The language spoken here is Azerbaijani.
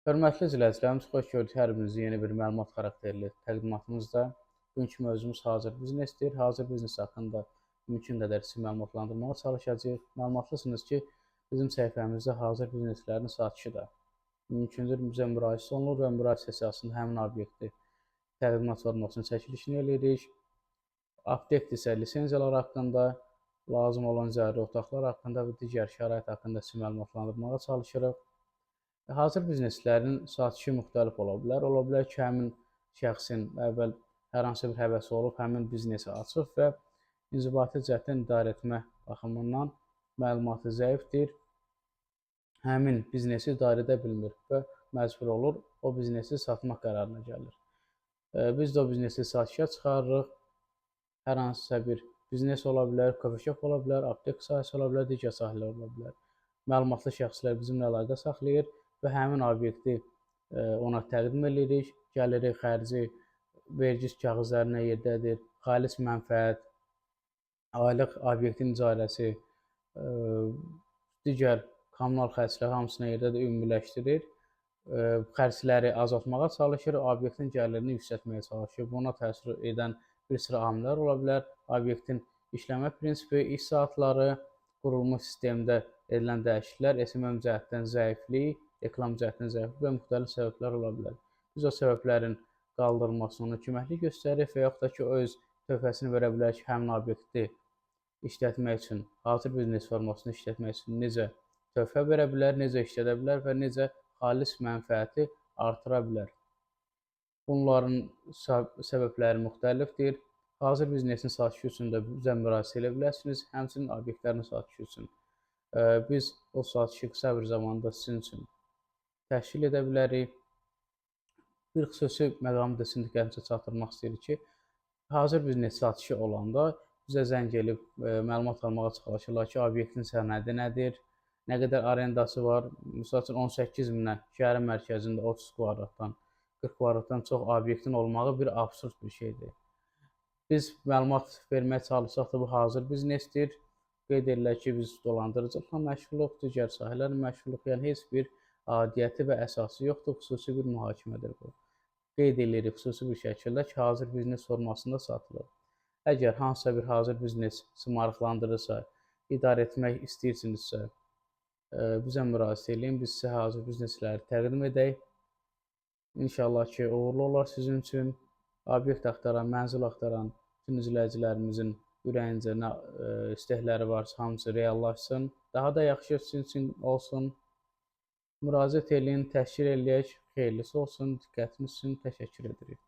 Hörmətli izləyicilərimiz, xoş gördük hər birinizi yeni bir məlumat xarakterli təqdimatımızda. Bugünkü mövzumuz hazır biznesdir. Hazır biznes haqqında mümkün qədər sizi məlumatlandırmağa çalışacağıq. Məlumatlısınız ki, bizim səhifəmizdə hazır bizneslərin satışı da mümkündür. Bizə müraciət olunur və müraciət əsasında həmin obyekti təqdimat formasının çəkilişini eləyirik. Obyekt isə lisenziyalar haqqında, lazım olan zəruri otaqlar haqqında və digər şərait haqqında sizi məlumatlandırmağa çalışırıq. Hazır bizneslərin satışı müxtəlif ola bilər. Ola bilər ki, həmin şəxsin əvvəl hər hansı bir həvəsi olub, həmin biznesi açıb və inzibati cəhətdən idarə etmə baxımından məlumatı zəifdir. Həmin biznesi idarə edə bilmir və məcbur olur o biznesi satmaq qərarına gəlir. Biz də o biznesi satışa çıxarırıq. Hər hansısa bir biznes ola bilər, coffee-shop ola bilər, aptek sahəsi ola bilər, digər sahələr ola bilər. Məlumatlı şəxslər bizimlə əlaqə saxlayır və həmin obyekti ona təqdim edirik. Gəliri, xərci, vergi kağızları nə yerdədir, xalis mənfəət, aylıq obyektin icarəsi, digər kommunal xərclər hamısını yerdədir, ümumiləşdirir. Xərcləri azaltmağa çalışır, obyektin gəlirini yüksəltməyə çalışır. Buna təsir edən bir sıra amillər ola bilər. Obyektin işləmə prinsipi, iş saatları, qurulmuş sistemdə edilən dəyişikliklər, SMM cəhətdən zəiflik, reklam cəhətdən zəiflik və müxtəlif səbəblər ola bilər. Biz o səbəblərin qaldırılmasına ona köməklik göstəririk və yaxud da ki, o öz töhfəsini verə bilər ki, həmin obyekti işlətmək üçün, hazır biznes formasını işlətmək üçün necə töhfə verə bilər, necə işlədə bilər və necə xalis mənfəəti artıra bilər. Bunların səbəbləri müxtəlifdir. Hazır biznesin satışı üçün də bizə müraciət edə bilərsiniz, həmçinin obyektlərin satışı üçün. Biz o satışı qısa bir zamanda sizin üçün təşkil edə bilərik. Bir xüsusi məqamı da sizin diqqətinizə çatdırmaq istəyirik ki, hazır biznes satışı olanda bizə zəng edib məlumat almağa çalışırlar ki, obyektin sənədi nədir, nə qədər arendası var. Misal üçün 18 minə şəhərin mərkəzində 30 kvadratdan, 40 kvadratdan çox obyektin olmağı bir absurd bir şeydir. Biz məlumat verməyə çalışsaq da bu hazır biznesdir. Qeyd edirlər ki, biz dolandırıcılıqla məşğuluq, digər sahələrlə məşğuluq, yəni heç bir aidiyyəti və əsası yoxdur, xüsusi bir mühakimədir bu. Qeyd edirik xüsusi bir şəkildə ki, hazır biznes formasında satılır. Əgər hansısa bir hazır biznes sizi maraqlandırırsa, idarə etmək istəyirsinizsə, bizə müraciət edin, biz sizə hazır biznesləri təqdim edək. İnşallah ki, uğurlu olar sizin üçün. Obyekt axtaran, mənzil axtaran bütün izləyicilərimizin ürəyincə nə istəkləri varsa, hamısı reallaşsın. Daha da yaxşı sizin üçün olsun. Müraciət edin, təşkil eləyək, xeyirlisi olsun. Diqqətiniz üçün təşəkkür edirik.